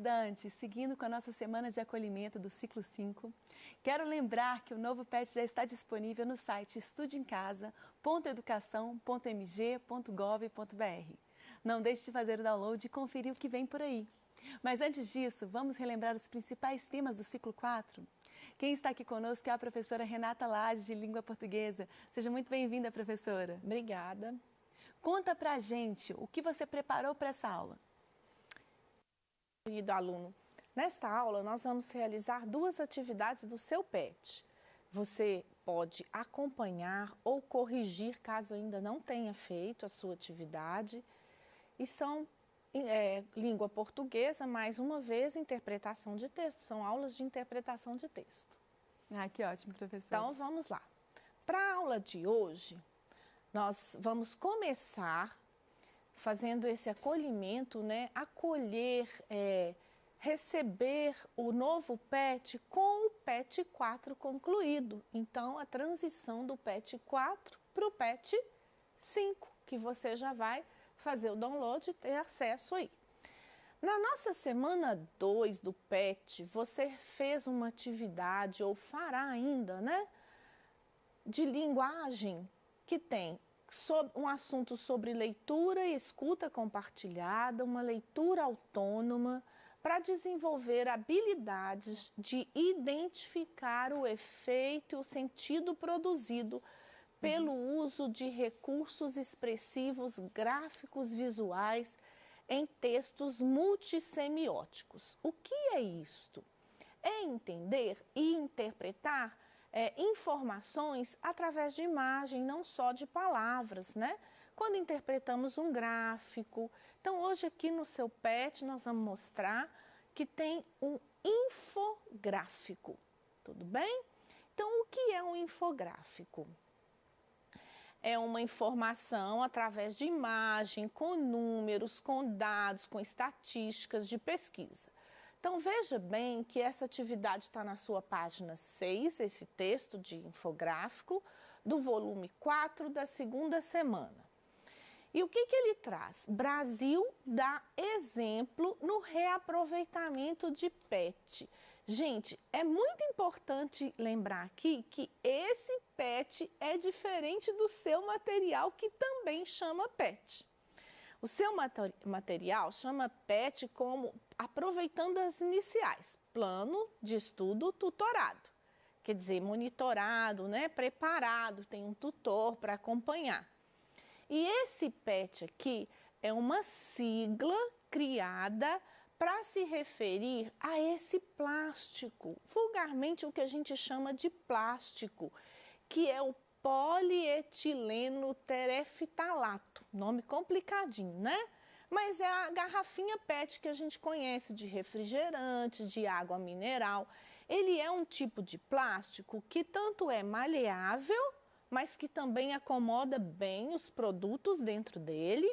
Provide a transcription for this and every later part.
estudantes, seguindo com a nossa semana de acolhimento do ciclo 5, quero lembrar que o novo PET já está disponível no site estudemcasa.educação.mg.gov.br. Não deixe de fazer o download e conferir o que vem por aí. Mas antes disso, vamos relembrar os principais temas do ciclo 4? Quem está aqui conosco é a professora Renata Lage, de Língua Portuguesa. Seja muito bem-vinda, professora. Obrigada. Conta pra gente o que você preparou para essa aula. Querido aluno, nesta aula nós vamos realizar duas atividades do seu PET. Você pode acompanhar ou corrigir caso ainda não tenha feito a sua atividade. E são língua portuguesa, mais uma vez, interpretação de texto. São aulas de interpretação de texto. Ah, que ótimo, professora. Então, vamos lá. Para a aula de hoje, nós vamos começar fazendo esse acolhimento, acolher, receber o novo PET com o PET 4 concluído. Então, a transição do PET 4 para o PET 5, que você já vai fazer o download e ter acesso aí. Na nossa semana 2 do PET, você fez uma atividade, ou fará ainda, de linguagem, que tem um assunto sobre leitura e escuta compartilhada, uma leitura autônoma, para desenvolver habilidades de identificar o efeito e o sentido produzido pelo uso de recursos expressivos gráficos visuais em textos multissemióticos. O que é isto? É entender e interpretar informações através de imagem, não só de palavras, Quando interpretamos um gráfico. Então, hoje aqui no seu PET nós vamos mostrar que tem um infográfico, tudo bem? Então, o que é um infográfico? É uma informação através de imagem, com números, com dados, com estatísticas de pesquisa. Então, veja bem que essa atividade está na sua página 6, esse texto de infográfico, do volume 4 da segunda semana. E o que ele traz? Brasil dá exemplo no reaproveitamento de PET. Gente, é muito importante lembrar aqui que esse PET é diferente do seu material, que também chama PET. O seu material chama PET como aproveitando as iniciais, plano de estudo tutorado. Quer dizer, monitorado, preparado, tem um tutor para acompanhar. E esse PET aqui é uma sigla criada para se referir a esse plástico, vulgarmente o que a gente chama de plástico, que é o polietileno tereftalato, nome complicadinho, Mas é a garrafinha PET que a gente conhece de refrigerante, de água mineral. Ele é um tipo de plástico que tanto é maleável, mas que também acomoda bem os produtos dentro dele.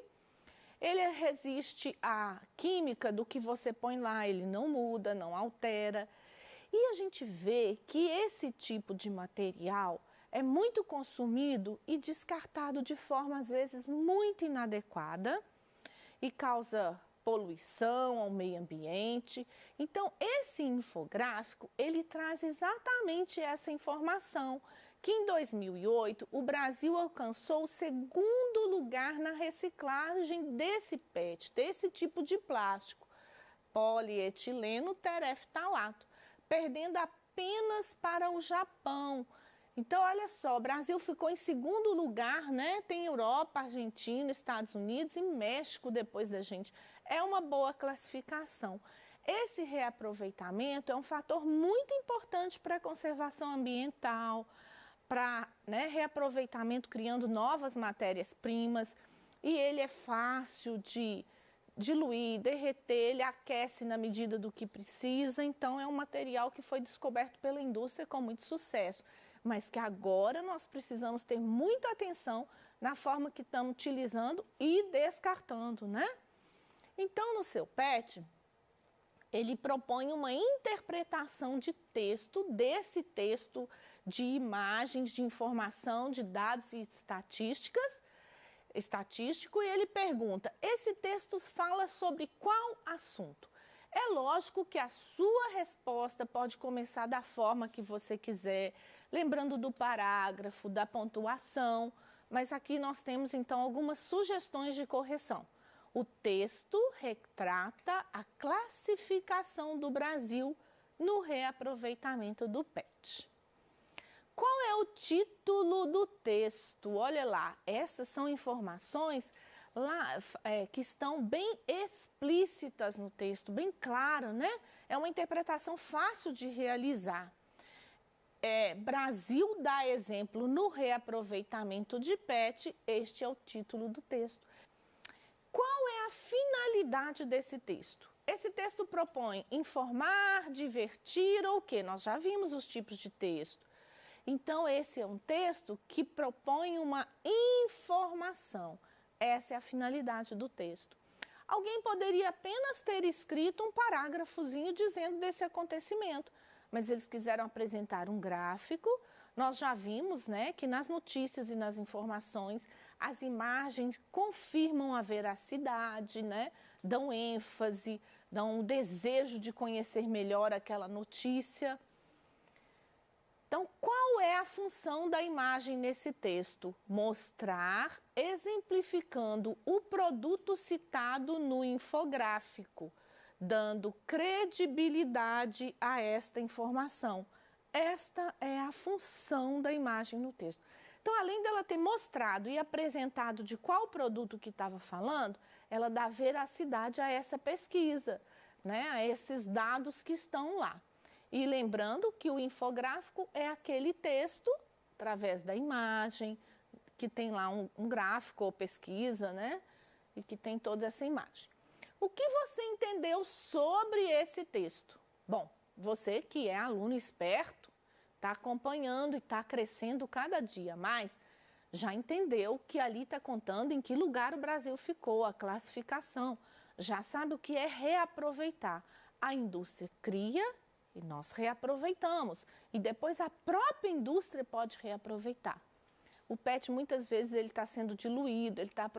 Ele resiste à química do que você põe lá, ele não muda, não altera. E a gente vê que esse tipo de material é muito consumido e descartado de forma, às vezes, muito inadequada e causa poluição ao meio ambiente. Então, esse infográfico, ele traz exatamente essa informação, que em 2008 o Brasil alcançou o segundo lugar na reciclagem desse PET, desse tipo de plástico, polietileno tereftalato, perdendo apenas para o Japão. Então, olha só, o Brasil ficou em segundo lugar, Tem Europa, Argentina, Estados Unidos e México depois da gente. É uma boa classificação. Esse reaproveitamento é um fator muito importante para a conservação ambiental, para reaproveitamento criando novas matérias-primas, e ele é fácil de diluir, derreter, ele aquece na medida do que precisa. Então, é um material que foi descoberto pela indústria com muito sucesso, mas que agora nós precisamos ter muita atenção na forma que estamos utilizando e descartando, Então, no seu PET, ele propõe uma interpretação de texto, desse texto de imagens, de informação, de dados e estatístico, e ele pergunta, esse texto fala sobre qual assunto? É lógico que a sua resposta pode começar da forma que você quiser, lembrando do parágrafo, da pontuação, mas aqui nós temos então algumas sugestões de correção. O texto retrata a classificação do Brasil no reaproveitamento do PET. Qual é o título do texto? Olha lá, essas são informações lá, que estão bem explícitas no texto, bem claro, né? É uma interpretação fácil de realizar. Brasil dá exemplo no reaproveitamento de PET, este é o título do texto. Qual é a finalidade desse texto? Esse texto propõe informar, divertir ou o quê? Nós já vimos os tipos de texto. Então, esse é um texto que propõe uma informação. Essa é a finalidade do texto. Alguém poderia apenas ter escrito um parágrafozinho dizendo desse acontecimento, mas eles quiseram apresentar um gráfico. Nós já vimos, né, que nas notícias e nas informações, as imagens confirmam a veracidade, né, dão ênfase, dão um desejo de conhecer melhor aquela notícia. Então, qual é a função da imagem nesse texto? Mostrar, exemplificando o produto citado no infográfico, dando credibilidade a esta informação. Esta é a função da imagem no texto. Então, além dela ter mostrado e apresentado de qual produto que estava falando, ela dá veracidade a essa pesquisa, né? A esses dados que estão lá. E lembrando que o infográfico é aquele texto, através da imagem, que tem lá um gráfico ou pesquisa, né? E que tem toda essa imagem. O que você entendeu sobre esse texto? Bom, você que é aluno esperto, está acompanhando e está crescendo cada dia mais, já entendeu que ali está contando em que lugar o Brasil ficou, a classificação, já sabe o que é reaproveitar. A indústria cria e nós reaproveitamos. E depois a própria indústria pode reaproveitar. O PET muitas vezes ele está sendo diluído, ele está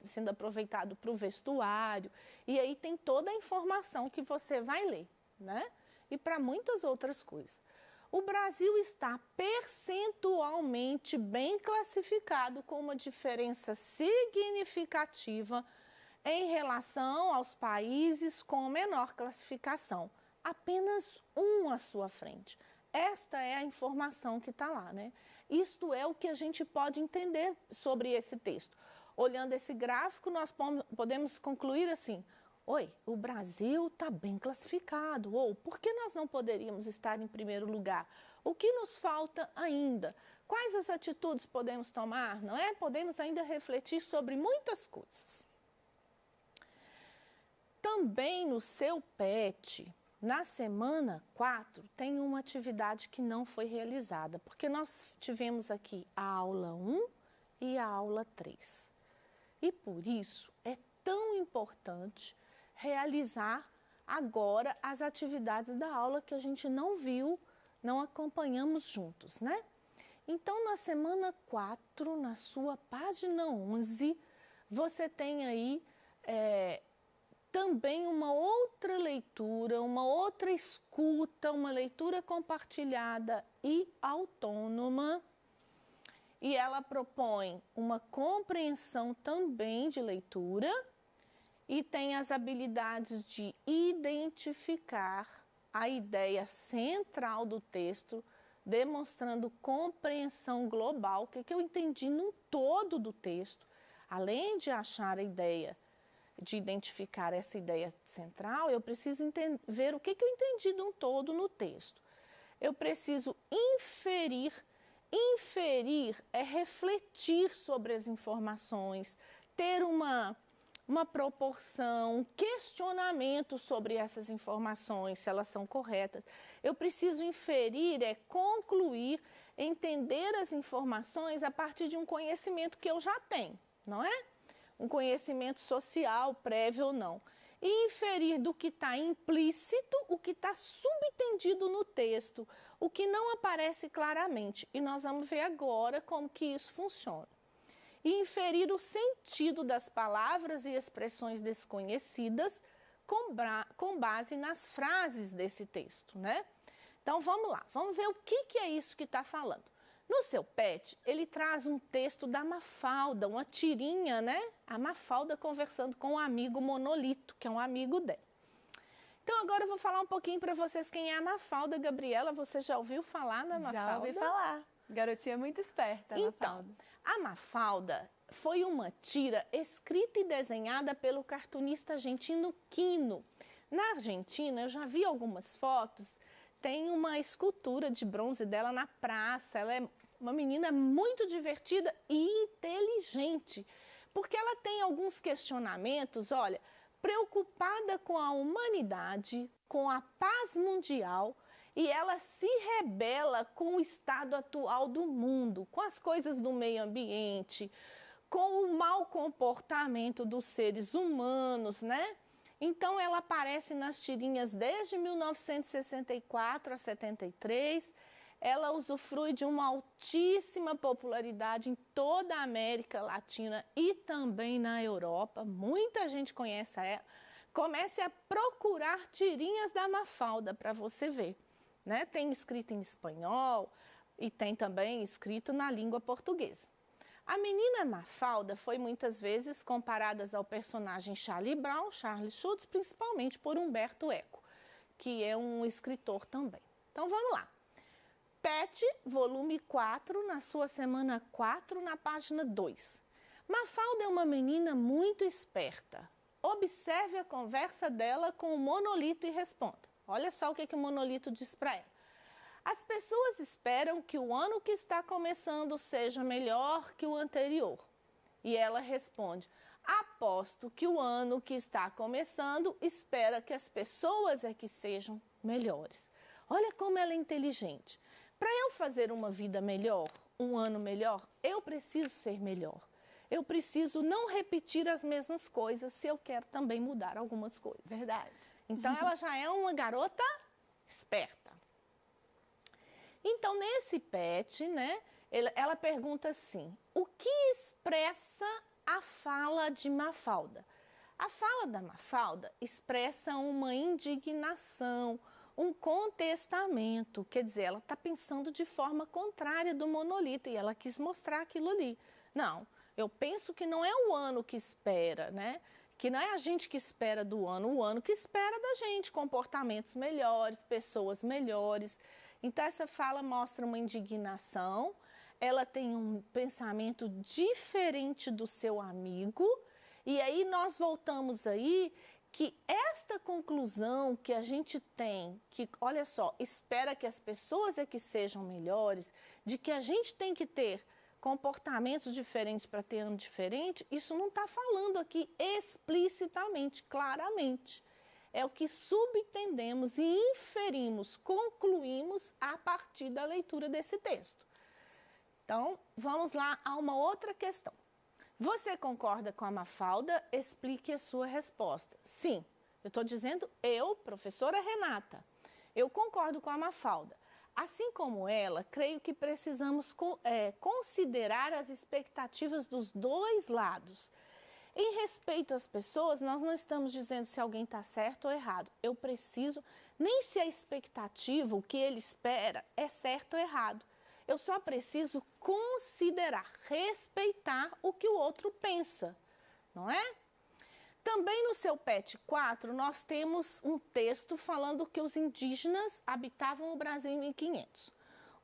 sendo aproveitado para o vestuário. E aí tem toda a informação que você vai ler, né? E para muitas outras coisas. O Brasil está percentualmente bem classificado com uma diferença significativa em relação aos países com menor classificação. Apenas um à sua frente. Esta é a informação que está lá, né? Isto é o que a gente pode entender sobre esse texto. Olhando esse gráfico, nós podemos concluir assim: oi, o Brasil está bem classificado. Ou, por que nós não poderíamos estar em primeiro lugar? O que nos falta ainda? Quais as atitudes podemos tomar, não é? Podemos ainda refletir sobre muitas coisas. Também no seu PET, na semana 4, tem uma atividade que não foi realizada, porque nós tivemos aqui a aula 1 e a aula 3. E por isso é tão importante realizar agora as atividades da aula que a gente não viu, não acompanhamos juntos, né? Então, na semana 4, na sua página 11, você tem aí também uma outra leitura, uma outra escuta, uma leitura compartilhada e autônoma. E ela propõe uma compreensão também de leitura e tem as habilidades de identificar a ideia central do texto, demonstrando compreensão global, o que eu entendi num todo do texto, além de achar a ideia, de identificar essa ideia central, eu preciso ver o que eu entendi de um todo no texto. Eu preciso inferir. Inferir é refletir sobre as informações, ter uma proporção, um questionamento sobre essas informações, se elas são corretas. Eu preciso inferir, concluir, entender as informações a partir de um conhecimento que eu já tenho, não é? Um conhecimento social, prévio ou não. E inferir do que está implícito, o que está subentendido no texto, o que não aparece claramente. E nós vamos ver agora como que isso funciona. E inferir o sentido das palavras e expressões desconhecidas, com base nas frases desse texto, né? Então, vamos lá, vamos ver o que é isso que está falando. No seu PET, ele traz um texto da Mafalda, uma tirinha, né? A Mafalda conversando com um amigo Monolito, que é um amigo dela. Então, agora eu vou falar um pouquinho para vocês quem é a Mafalda. Gabriela, você já ouviu falar da Mafalda? Já ouvi falar. Garotinha muito esperta, Então, a Mafalda foi uma tira escrita e desenhada pelo cartunista argentino Quino. Na Argentina, eu já vi algumas fotos, tem uma escultura de bronze dela na praça. Ela é uma menina muito divertida e inteligente, porque ela tem alguns questionamentos, olha, preocupada com a humanidade, com a paz mundial, e ela se rebela com o estado atual do mundo, com as coisas do meio ambiente, com o mau comportamento dos seres humanos, né? Então, ela aparece nas tirinhas desde 1964 a 73. Ela usufrui de uma altíssima popularidade em toda a América Latina e também na Europa. Muita gente conhece ela. Comece a procurar tirinhas da Mafalda para você ver, né? Tem escrito em espanhol e tem também escrito na língua portuguesa. A menina Mafalda foi muitas vezes comparada ao personagem Charlie Brown, Charles Schulz, principalmente por Humberto Eco, que é um escritor também. Então, vamos lá. PET, volume 4, na sua semana 4, na página 2. Mafalda é uma menina muito esperta. Observe a conversa dela com o Monolito e responda. Olha só o que o Monolito diz para ela. As pessoas esperam que o ano que está começando seja melhor que o anterior. E ela responde, aposto que o ano que está começando espera que as pessoas é que sejam melhores. Olha como ela é inteligente. Para eu fazer uma vida melhor, um ano melhor, eu preciso ser melhor. Eu preciso não repetir as mesmas coisas se eu quero também mudar algumas coisas. Verdade. Então, ela já é uma garota esperta. Então, nesse PET, né, ela pergunta assim, o que expressa a fala de Mafalda? A fala da Mafalda expressa uma indignação, um contestamento, quer dizer, ela está pensando de forma contrária do Monolito e ela quis mostrar aquilo ali. Não, eu penso que não é o ano que espera, né? Que não é a gente que espera do ano, o ano que espera da gente, comportamentos melhores, pessoas melhores. Então, essa fala mostra uma indignação, ela tem um pensamento diferente do seu amigo, e aí nós voltamos aí que esta conclusão que a gente tem, que, olha só, espera que as pessoas é que sejam melhores, de que a gente tem que ter comportamentos diferentes para ter ano diferente, isso não está falando aqui explicitamente, claramente. É o que subentendemos e inferimos, concluímos a partir da leitura desse texto. Então, vamos lá a uma outra questão. Você concorda com a Mafalda? Explique a sua resposta. Sim, eu estou dizendo eu, professora Renata, eu concordo com a Mafalda. Assim como ela, creio que precisamos considerar as expectativas dos dois lados. Em respeito às pessoas, nós não estamos dizendo se alguém está certo ou errado. Eu preciso, nem se a expectativa, o que ele espera, é certo ou errado. Eu só preciso considerar, respeitar o que o outro pensa, não é? Também no seu PET 4, nós temos um texto falando que os indígenas habitavam o Brasil em 1500.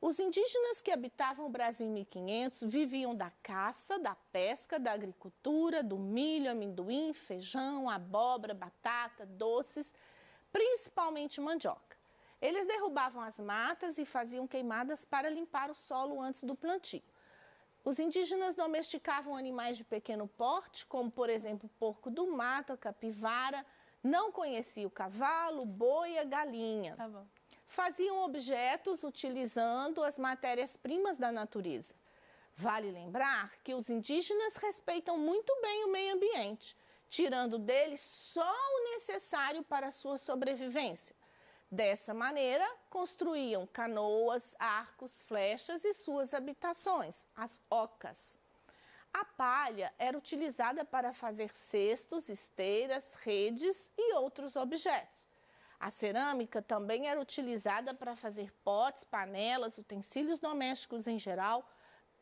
Os indígenas que habitavam o Brasil em 1500 viviam da caça, da pesca, da agricultura, do milho, amendoim, feijão, abóbora, batata, doces, principalmente mandioca. Eles derrubavam as matas e faziam queimadas para limpar o solo antes do plantio. Os indígenas domesticavam animais de pequeno porte, como, por exemplo, o porco do mato, a capivara, não conhecia o cavalo, o boi e a galinha. Tá bom. Faziam objetos utilizando as matérias-primas da natureza. Vale lembrar que os indígenas respeitam muito bem o meio ambiente, tirando deles só o necessário para a sua sobrevivência. Dessa maneira, construíam canoas, arcos, flechas e suas habitações, as ocas. A palha era utilizada para fazer cestos, esteiras, redes e outros objetos. A cerâmica também era utilizada para fazer potes, panelas, utensílios domésticos em geral.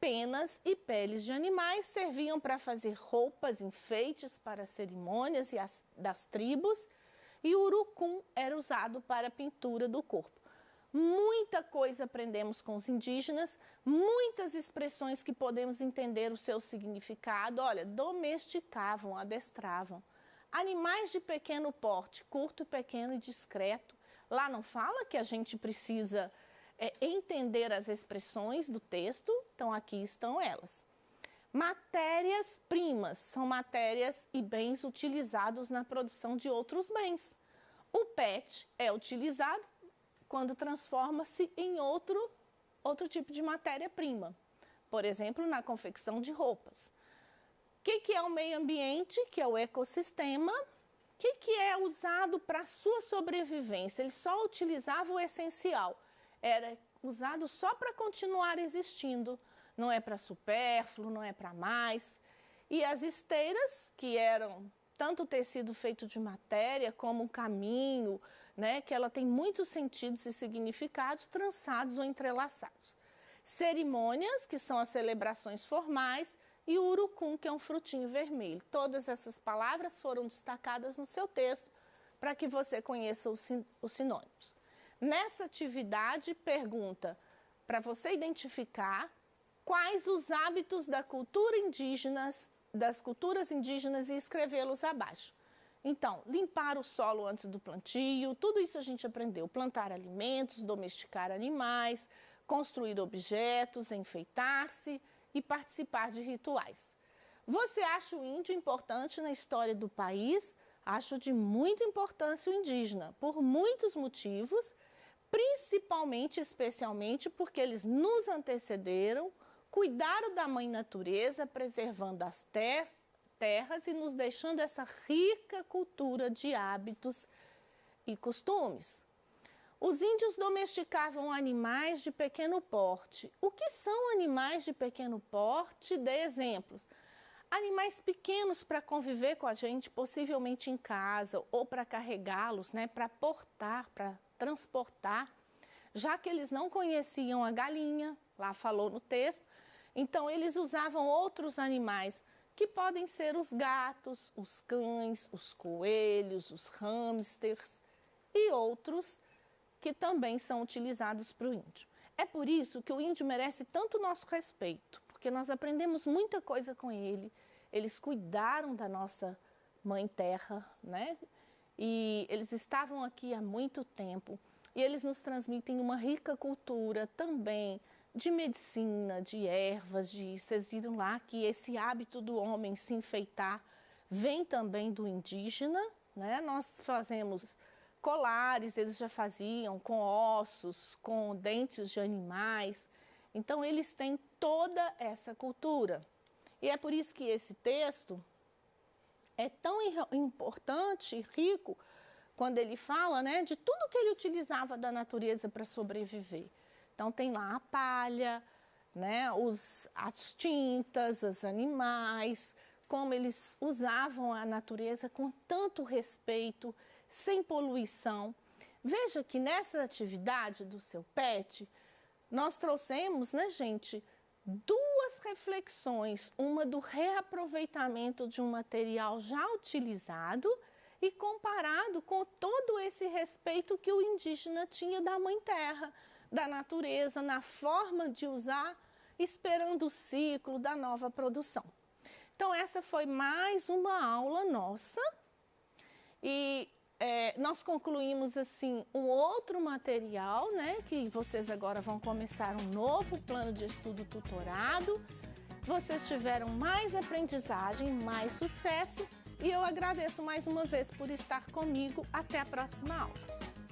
Penas e peles de animais serviam para fazer roupas, enfeites para cerimônias das tribos, e o urucum era usado para a pintura do corpo. Muita coisa aprendemos com os indígenas, muitas expressões que podemos entender o seu significado. Olha, domesticavam, adestravam. Animais de pequeno porte, curto, pequeno e discreto. Lá não fala que a gente precisa entender as expressões do texto, então aqui estão elas. Matérias-primas são matérias e bens utilizados na produção de outros bens. O PET é utilizado quando transforma-se em outro tipo de matéria-prima, por exemplo, na confecção de roupas. O que é o meio ambiente, que é o ecossistema? O que é usado para a sua sobrevivência? Ele só utilizava o essencial, era usado só para continuar existindo, não é para supérfluo, não é para mais. E as esteiras, que eram tanto tecido feito de matéria como um caminho, né, que ela tem muitos sentidos e significados trançados ou entrelaçados. Cerimônias, que são as celebrações formais, e o urucum, que é um frutinho vermelho. Todas essas palavras foram destacadas no seu texto para que você conheça os sinônimos. Nessa atividade, pergunta para você identificar quais os hábitos das culturas indígenas e escrevê-los abaixo. Então, limpar o solo antes do plantio, tudo isso a gente aprendeu. Plantar alimentos, domesticar animais, construir objetos, enfeitar-se e participar de rituais. Você acha o índio importante na história do país? Acho de muita importância o indígena, por muitos motivos, principalmente, especialmente, porque eles nos antecederam, cuidaram da mãe natureza, preservando as terras e nos deixando essa rica cultura de hábitos e costumes. Os índios domesticavam animais de pequeno porte. O que são animais de pequeno porte? Dê exemplos. Animais pequenos para conviver com a gente, possivelmente em casa, ou para carregá-los, né, para portar, para transportar, já que eles não conheciam a galinha, lá falou no texto, então eles usavam outros animais, que podem ser os gatos, os cães, os coelhos, os hamsters e outros que também são utilizados para o índio. É por isso que o índio merece tanto nosso respeito, porque nós aprendemos muita coisa com ele, eles cuidaram da nossa mãe terra, né? E eles estavam aqui há muito tempo e eles nos transmitem uma rica cultura também de medicina, de ervas, vocês viram lá que esse hábito do homem se enfeitar vem também do indígena, né? Nós fazemos colares, eles já faziam com ossos, com dentes de animais. Então, eles têm toda essa cultura. E é por isso que esse texto é tão importante e rico quando ele fala, né, de tudo que ele utilizava da natureza para sobreviver. Então, tem lá a palha, né, as tintas, os animais, como eles usavam a natureza com tanto respeito, sem poluição. Veja que nessa atividade do seu PET, nós trouxemos, né, gente, duas reflexões, uma do reaproveitamento de um material já utilizado e comparado com todo esse respeito que o indígena tinha da mãe terra, da natureza, na forma de usar, esperando o ciclo da nova produção. Então, essa foi mais uma aula nossa e nós concluímos assim um outro material, né, que vocês agora vão começar um novo plano de estudo tutorado. Vocês tiveram mais aprendizagem, mais sucesso e eu agradeço mais uma vez por estar comigo. Até a próxima aula.